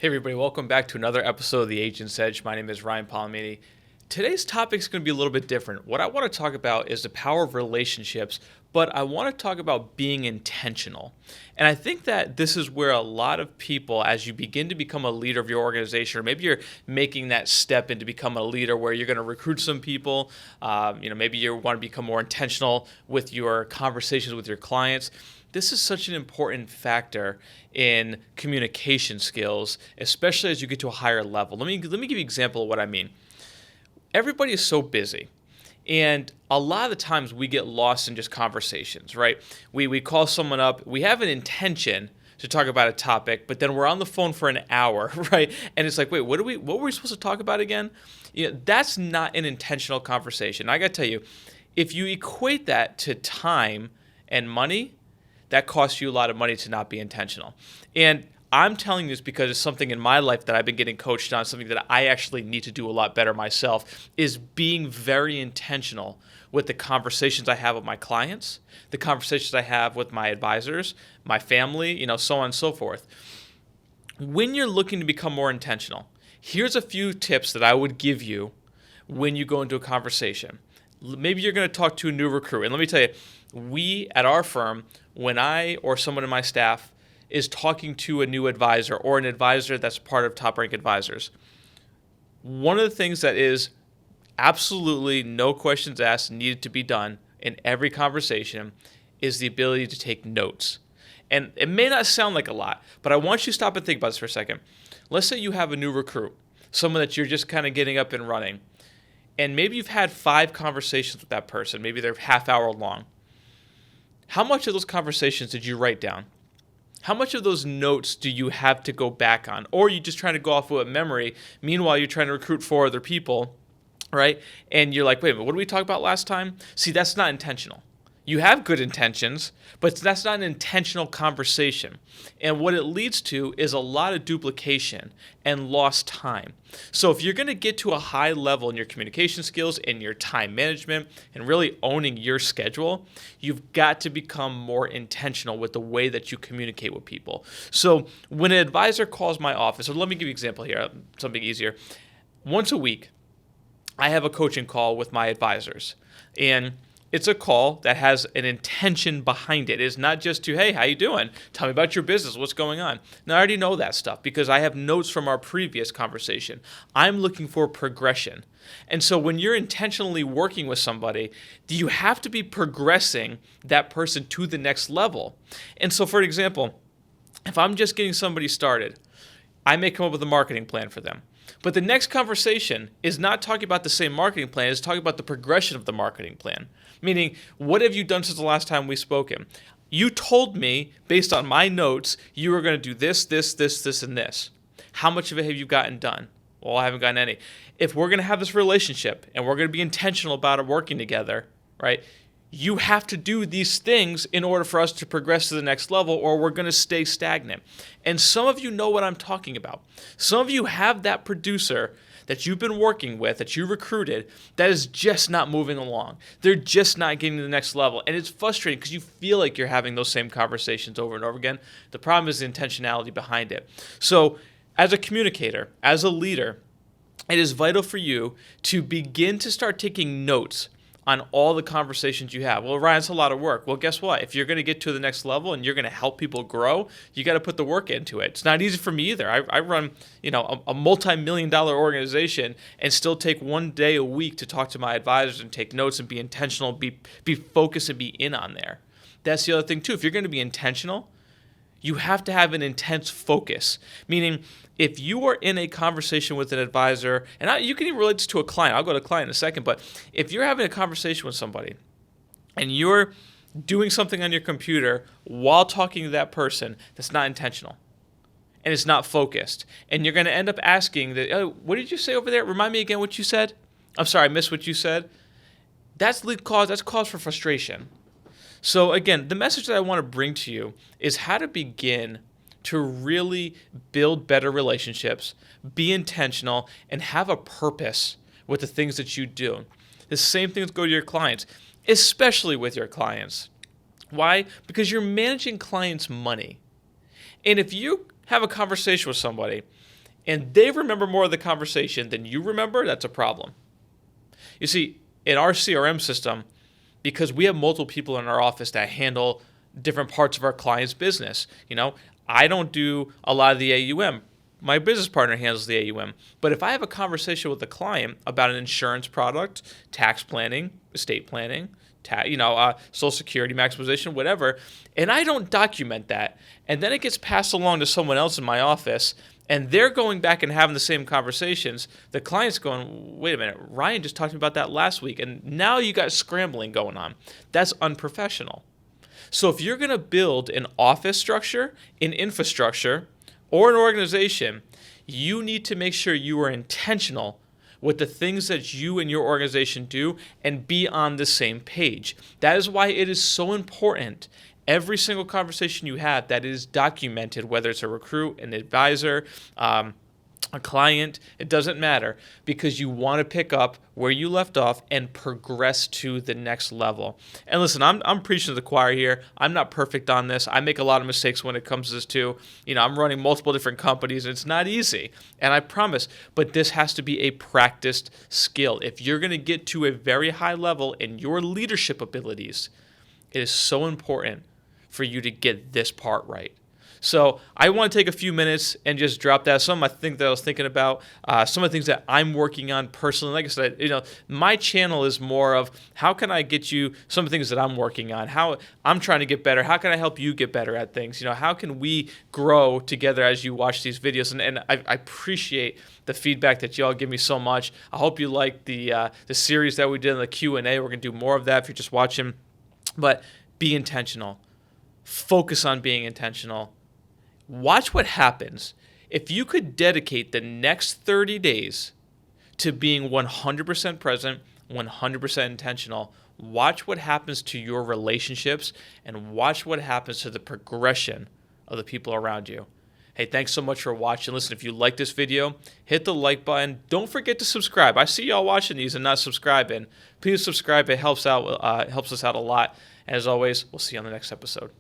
Hey everybody, welcome back to another episode of The Agent's Edge. My name is Ryan Polimeni. Today's topic is going to be a little bit different. What I want to talk about is the power of relationships, but I want to talk about being intentional. And I think that this is where a lot of people, as you begin to become a leader of your organization, or maybe you're making that step into become a leader where you're going to recruit some people, maybe you want to become more intentional with your conversations with your clients. This is such an important factor in communication skills, especially as you get to a higher level. Let me give you an example of what I mean. Everybody is so busy, and a lot of the times we get lost in just conversations, right? We call someone up, we have an intention to talk about a topic, but then we're on the phone for an hour, right? And it's like, wait, what were we supposed to talk about again? That's not an intentional conversation. I got to tell you, if you equate that to time and money, that costs you a lot of money to not be intentional. And I'm telling you this because it's something in my life that I've been getting coached on, something that I actually need to do a lot better myself, is being very intentional with the conversations I have with my clients, the conversations I have with my advisors, my family, so on and so forth. When you're looking to become more intentional, here's a few tips that I would give you when you go into a conversation. Maybe you're going to talk to a new recruit. And let me tell you, we at our firm, when I or someone in my staff is talking to a new advisor or an advisor that's part of top rank advisors, one of the things that is absolutely no questions asked needed to be done in every conversation is the ability to take notes. And it may not sound like a lot, but I want you to stop and think about this for a second. Let's say you have a new recruit, someone that you're just kind of getting up and running, and maybe you've had 5 conversations with that person. Maybe they're half hour long. How much of those conversations did you write down? How much of those notes do you have to go back on? Or are you just trying to go off with memory? Meanwhile, you're trying to recruit 4 other people, right? And you're like, wait a minute, what did we talk about last time? See, that's not intentional. You have good intentions, but that's not an intentional conversation. And what it leads to is a lot of duplication and lost time. So if you're going to get to a high level in your communication skills and your time management and really owning your schedule, you've got to become more intentional with the way that you communicate with people. So when an advisor calls my office, or let me give you an example here, something easier. Once a week, I have a coaching call with my advisors. And it's a call that has an intention behind it. It's not just to, hey, how you doing? Tell me about your business. What's going on? Now, I already know that stuff because I have notes from our previous conversation. I'm looking for progression. And so when you're intentionally working with somebody, you have to be progressing that person to the next level. And so, for example, if I'm just getting somebody started, I may come up with a marketing plan for them. But the next conversation is not talking about the same marketing plan, it's talking about the progression of the marketing plan. Meaning, what have you done since the last time we spoken? You told me, based on my notes, you were going to do this, this, and this. How much of it have you gotten done? Well, I haven't gotten any. If we're going to have this relationship and we're going to be intentional about it working together, right? You have to do these things in order for us to progress to the next level, or we're going to stay stagnant. And some of you know what I'm talking about. Some of you have that producer that you've been working with, that you recruited, that is just not moving along. They're just not getting to the next level. And it's frustrating because you feel like you're having those same conversations over and over again. The problem is the intentionality behind it. So as a communicator, as a leader, it is vital for you to begin to start taking notes on all the conversations you have. Well, Ryan, it's a lot of work. Well, guess what? If you're going to get to the next level and you're going to help people grow, you got to put the work into it. It's not easy for me either. I run, a multi-million-dollar organization and still take 1 day a week to talk to my advisors and take notes and be intentional, be focused and be in on there. That's the other thing too. If you're going to be intentional, you have to have an intense focus, meaning if you are in a conversation with an advisor, and you can even relate this to a client. I'll go to a client in a second, but if you're having a conversation with somebody and you're doing something on your computer while talking to that person, that's not intentional and it's not focused. And you're going to end up asking, what did you say over there? Remind me again what you said. I'm sorry, I missed what you said. That's cause for frustration. So again, the message that I want to bring to you is how to begin to really build better relationships, be intentional, and have a purpose with the things that you do. The same things go to your clients, especially with your clients. Why? Because you're managing clients' money. And if you have a conversation with somebody and they remember more of the conversation than you remember, that's a problem. You see, in our CRM system, because we have multiple people in our office that handle different parts of our client's business, I don't do a lot of the AUM. My business partner handles the AUM. But if I have a conversation with a client about an insurance product, tax planning, estate planning, Social Security maximization, whatever, and I don't document that, and then it gets passed along to someone else in my office, and they're going back and having the same conversations, the client's going, wait a minute, Ryan just talked about that last week, and now you got scrambling going on. That's unprofessional. So if you're going to build an office structure, an infrastructure, or an organization, you need to make sure you are intentional with the things that you and your organization do and be on the same page. That is why it is so important. Every single conversation you have that is documented, whether it's a recruit, an advisor, a client, it doesn't matter, because you want to pick up where you left off and progress to the next level. And listen, I'm preaching to the choir here. I'm not perfect on this. I make a lot of mistakes when it comes to this too. I'm running multiple different companies, and it's not easy. And I promise, but this has to be a practiced skill. If you're going to get to a very high level in your leadership abilities, it is so important for you to get this part right. So I want to take a few minutes and just drop that. Some of the things that I was thinking about, some of the things that I'm working on personally. Like I said, my channel is more of how can I get you some of the things that I'm working on, how I'm trying to get better, how can I help you get better at things, how can we grow together as you watch these videos. And I appreciate the feedback that y'all give me so much. I hope you like the series that we did in the Q&A. We're going to do more of that if you're just watching. But be intentional. Focus on being intentional. Watch what happens if you could dedicate the next 30 days to being 100% present, 100% intentional. Watch what happens to your relationships and watch what happens to the progression of the people around you. Hey, thanks so much for watching. Listen, if you like this video, hit the like button. Don't forget to subscribe. I see y'all watching these and not subscribing. Please subscribe. It helps us out a lot. As always, we'll see you on the next episode.